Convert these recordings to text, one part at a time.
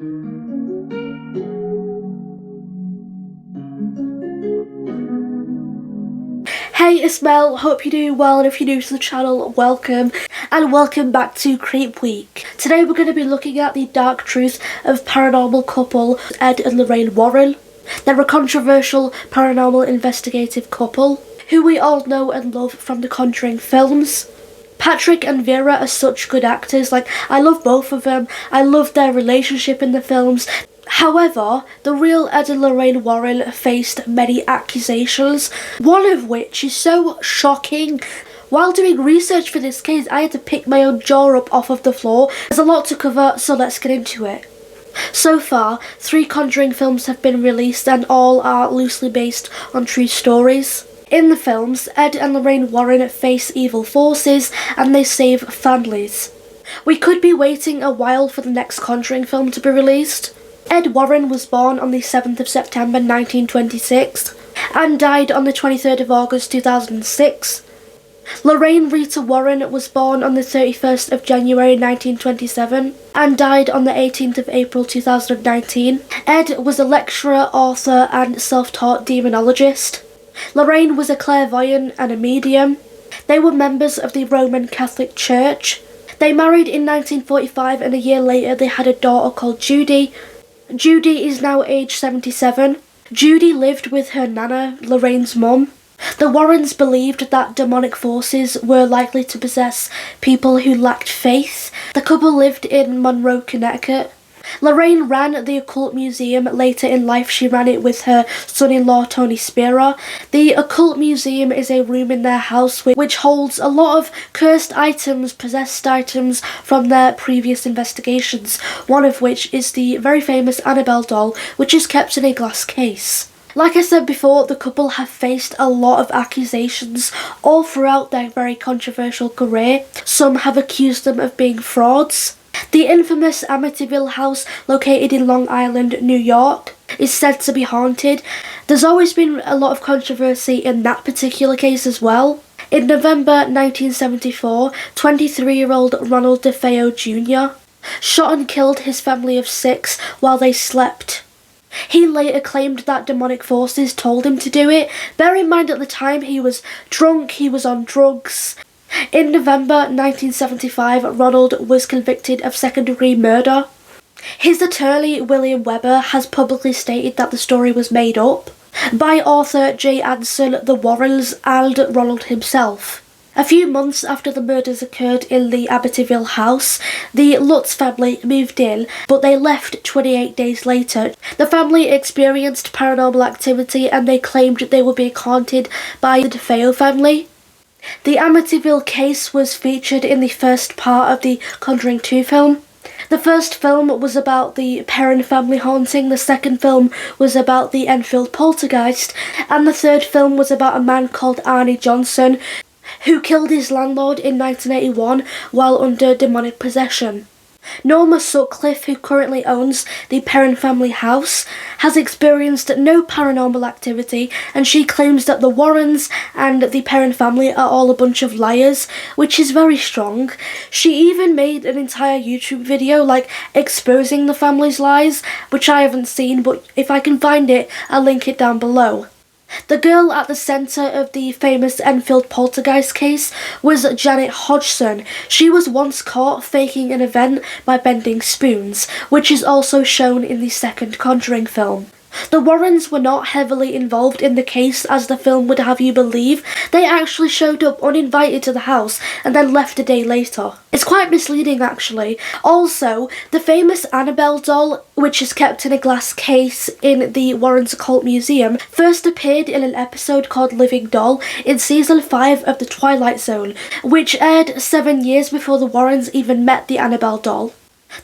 Hey, it's Mel, hope you're doing well, and if you're new to the channel, welcome, and welcome back to Creep Week. Today we're going to be looking at the dark truth of paranormal couple Ed and Lorraine Warren. They're a controversial paranormal investigative couple who we all know and love from the Conjuring films. Patrick and Vera are such good actors, I love both of them, I love their relationship in the films. However, the real Ed and Lorraine Warren faced many accusations, one of which is so shocking. While doing research for this case, I had to pick my own jaw up off of the floor. There's a lot to cover, so let's get into it. So far, 3 Conjuring films have been released and all are loosely based on true stories. In the films, Ed and Lorraine Warren face evil forces and they save families. We could be waiting a while for the next Conjuring film to be released. Ed Warren was born on the 7th of September 1926 and died on the 23rd of August 2006. Lorraine Rita Warren was born on the 31st of January 1927 and died on the 18th of April 2019. Ed was a lecturer, author and self-taught demonologist. Lorraine was a clairvoyant and a medium. They were members of the Roman Catholic Church. They married in 1945 and a year later they had a daughter called Judy. Judy is now age 77. Judy lived with her nana, Lorraine's mum. The Warrens believed that demonic forces were likely to possess people who lacked faith. The couple lived in Monroe, Connecticut. Lorraine ran the Occult Museum. Later in life she ran it with her son-in-law Tony Spira. The Occult Museum is a room in their house which holds a lot of cursed items, possessed items from their previous investigations, one of which is the very famous Annabelle doll, which is kept in a glass case. Like I said before, the couple have faced a lot of accusations all throughout their very controversial career. Some have accused them of being frauds. The infamous Amityville house, located in Long Island, New York, is said to be haunted. There's always been a lot of controversy in that particular case as well. In November 1974, 23-year-old Ronald DeFeo Jr. shot and killed his family of 6 while they slept. He later claimed that demonic forces told him to do it. Bear in mind at the time he was drunk, he was on drugs. In November 1975, Ronald was convicted of second-degree murder. His attorney, William Weber, has publicly stated that the story was made up by author Jay Anson, the Warrens, and Ronald himself. A few months after the murders occurred in the Amityville house, the Lutz family moved in, but they left 28 days later. The family experienced paranormal activity and they claimed they were being haunted by the DeFeo family. The Amityville case was featured in the first part of the Conjuring 2 film. The first film was about the Perron family haunting, the second film was about the Enfield poltergeist, and the third film was about a man called Arnie Johnson who killed his landlord in 1981 while under demonic possession. Norma Sutcliffe, who currently owns the Perron family house, has experienced no paranormal activity and she claims that the Warrens and the Perron family are all a bunch of liars, which is very strong. She even made an entire YouTube video exposing the family's lies, which I haven't seen, but if I can find it, I'll link it down below. The girl at the centre of the famous Enfield poltergeist case was Janet Hodgson. She was once caught faking an event by bending spoons, which is also shown in the second Conjuring film. The Warrens were not heavily involved in the case as the film would have you believe. They actually showed up uninvited to the house and then left a day later. It's quite misleading actually. Also, the famous Annabelle doll, which is kept in a glass case in the Warrens Occult Museum, first appeared in an episode called Living Doll in season 5 of The Twilight Zone, which aired 7 years before the Warrens even met the Annabelle doll.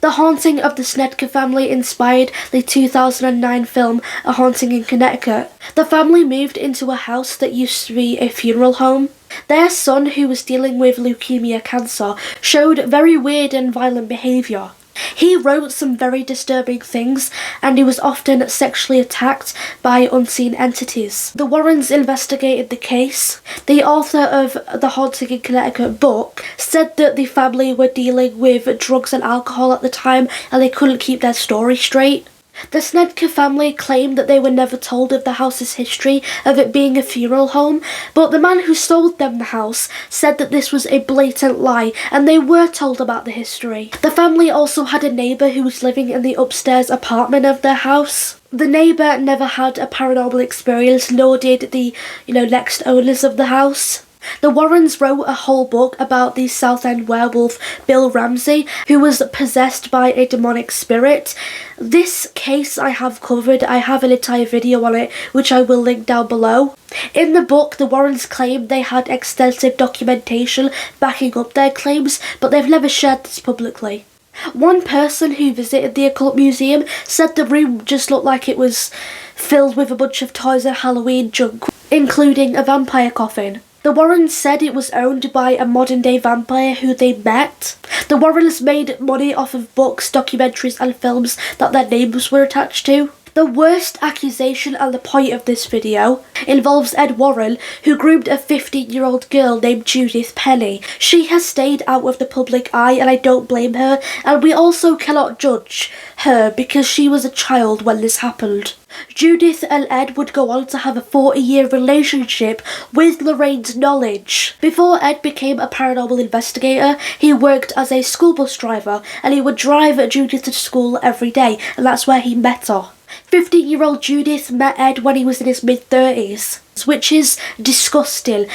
The haunting of the Snedker family inspired the 2009 film A Haunting in Connecticut. The family moved into a house that used to be a funeral home. Their son, who was dealing with leukemia cancer, showed very weird and violent behaviour. He wrote some very disturbing things, and he was often sexually attacked by unseen entities. The Warrens investigated the case. The author of the Haunting in Connecticut book said that the family were dealing with drugs and alcohol at the time, and they couldn't keep their story straight. The Snedker family claimed that they were never told of the house's history of it being a funeral home, but the man who sold them the house said that this was a blatant lie, and they were told about the history. The family also had a neighbour who was living in the upstairs apartment of their house. The neighbour never had a paranormal experience, nor did the, next owners of the house. The Warrens wrote a whole book about the Southend werewolf Bill Ramsey, who was possessed by a demonic spirit. This case I have covered. I have an entire video on it, which I will link down below. In the book, the Warrens claimed they had extensive documentation backing up their claims, but they've never shared this publicly. One person who visited the occult museum said the room just looked like it was filled with a bunch of toys and Halloween junk, including a vampire coffin. The Warrens said it was owned by a modern-day vampire who they met. The Warrens made money off of books, documentaries and films that their names were attached to. The worst accusation and the point of this video involves Ed Warren, who groomed a 15-year-old girl named Judith Penny. She has stayed out of the public eye, and I don't blame her, and we also cannot judge her because she was a child when this happened. Judith and Ed would go on to have a 40-year relationship with Lorraine's knowledge. Before Ed became a paranormal investigator, he worked as a school bus driver, and he would drive Judith to school every day, and that's where he met her. 15-year-old Judith met Ed when he was in his mid-30s, which is disgusting.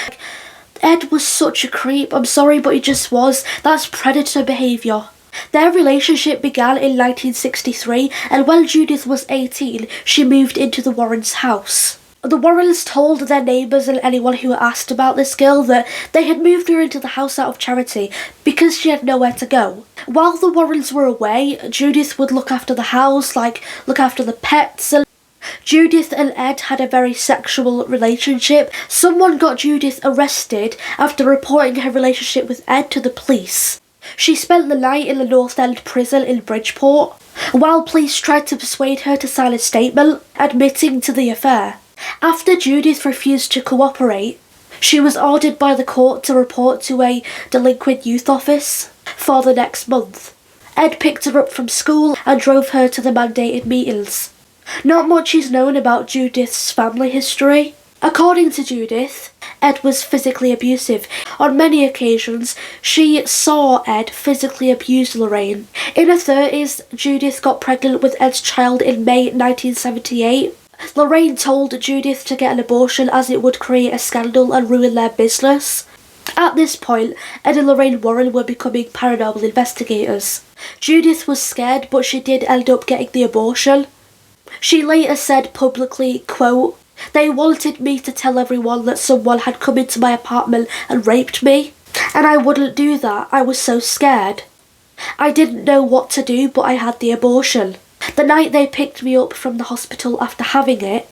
Ed was such a creep, I'm sorry, but he just was. That's predator behaviour. Their relationship began in 1963, and when Judith was 18, she moved into the Warrens' house. The Warrens told their neighbours and anyone who asked about this girl that they had moved her into the house out of charity because she had nowhere to go. While the Warrens were away, Judith would look after the house, look after the pets, and Judith and Ed had a very sexual relationship. Someone got Judith arrested after reporting her relationship with Ed to the police. She spent the night in the North End prison in Bridgeport, while police tried to persuade her to sign a statement admitting to the affair. After Judith refused to cooperate, she was ordered by the court to report to a delinquent youth office for the next month. Ed picked her up from school and drove her to the mandated meetings. Not much is known about Judith's family history. According to Judith, Ed was physically abusive. On many occasions, she saw Ed physically abuse Lorraine. In her 30s, Judith got pregnant with Ed's child in May 1978. Lorraine told Judith to get an abortion as it would create a scandal and ruin their business. At this point, Ed and Lorraine Warren were becoming paranormal investigators. Judith was scared, but she did end up getting the abortion. She later said publicly, quote, "They wanted me to tell everyone that someone had come into my apartment and raped me, and I wouldn't do that. I was so scared. I didn't know what to do, but I had the abortion. The night they picked me up from the hospital after having it,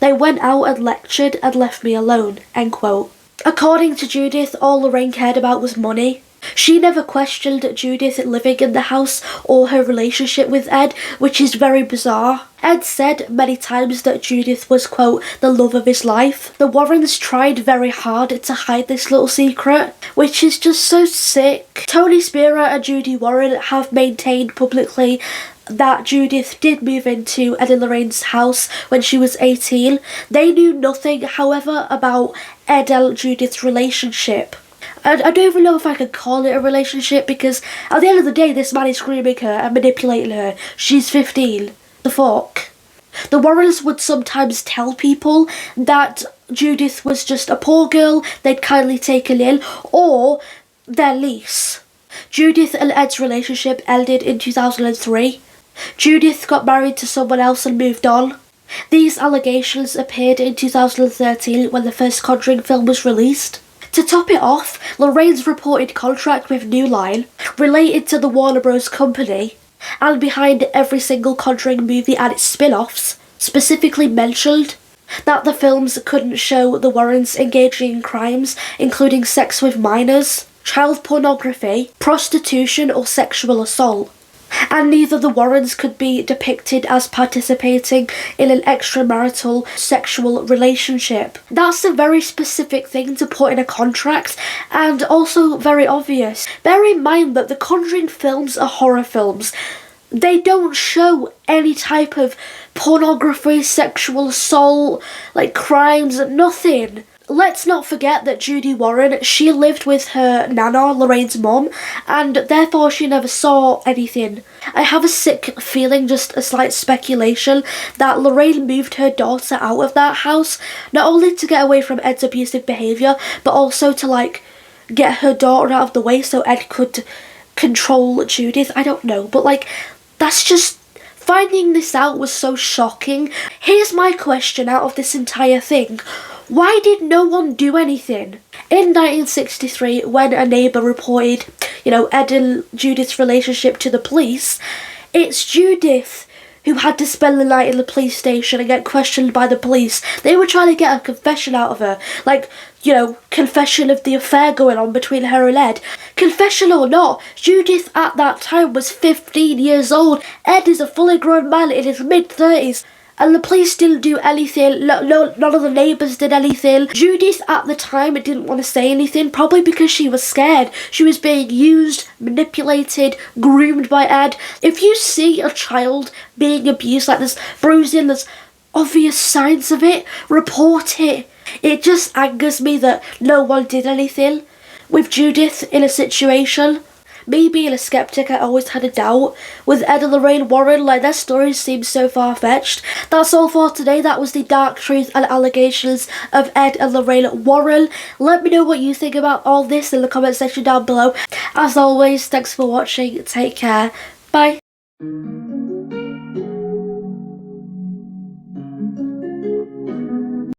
they went out and lectured and left me alone," end quote. According to Judith, all Lorraine cared about was money. She never questioned Judith living in the house or her relationship with Ed, which is very bizarre. Ed said many times that Judith was, quote, the love of his life. The Warrens tried very hard to hide this little secret, which is just so sick. Tony Spira and Judy Warren have maintained publicly that Judith did move into Ed and Lorraine's house when she was 18. They knew nothing, however, about Ed and Judith's relationship. I don't even know if I could call it a relationship, because at the end of the day, this man is grooming her and manipulating her. She's 15. The fuck? The Warrens would sometimes tell people that Judith was just a poor girl they'd kindly taken in, or their lease. Judith and Ed's relationship ended in 2003. Judith got married to someone else and moved on. These allegations appeared in 2013 when the first Conjuring film was released. To top it off, Lorraine's reported contract with New Line, related to the Warner Bros. Company, and behind every single Conjuring movie and its spin-offs, specifically mentioned that the films couldn't show the Warrens engaging in crimes, including sex with minors, child pornography, prostitution or sexual assault. and neither the Warrens could be depicted as participating in an extramarital sexual relationship. That's a very specific thing to put in a contract, and also very obvious. Bear in mind that the Conjuring films are horror films. They don't show any type of pornography, sexual assault, like crimes, nothing. Let's not forget that Judy Warren, she lived with her nana, Lorraine's mum, and therefore she never saw anything. I have a sick feeling, just a slight speculation, that Lorraine moved her daughter out of that house, not only to get away from Ed's abusive behaviour, but also to, like, get her daughter out of the way so Ed could control Judith. I don't know, but, like, that's just... Finding this out was so shocking. Here's my question out of this entire thing. Why did no one do anything? In 1963, when a neighbour reported, Ed and Judith's relationship to the police, it's Judith who had to spend the night in the police station and get questioned by the police. They were trying to get a confession out of her. Like, confession of the affair going on between her and Ed. Confession or not, Judith at that time was 15 years old. Ed is a fully grown man in his mid-30s. And the police didn't do anything. None of the neighbours did anything. Judith at the time didn't want to say anything, probably because she was scared. She was being used, manipulated, groomed by Ed. If you see a child being abused, like there's bruising, there's obvious signs of it, report it. It just angers me that no one did anything with Judith in a situation. Me being a skeptic, I always had a doubt. With Ed and Lorraine Warren, like, their stories seem so far-fetched. That's all for today. That was the dark truth and allegations of Ed and Lorraine Warren. Let me know what you think about all this in the comment section down below. As always, thanks for watching. Take care. Bye.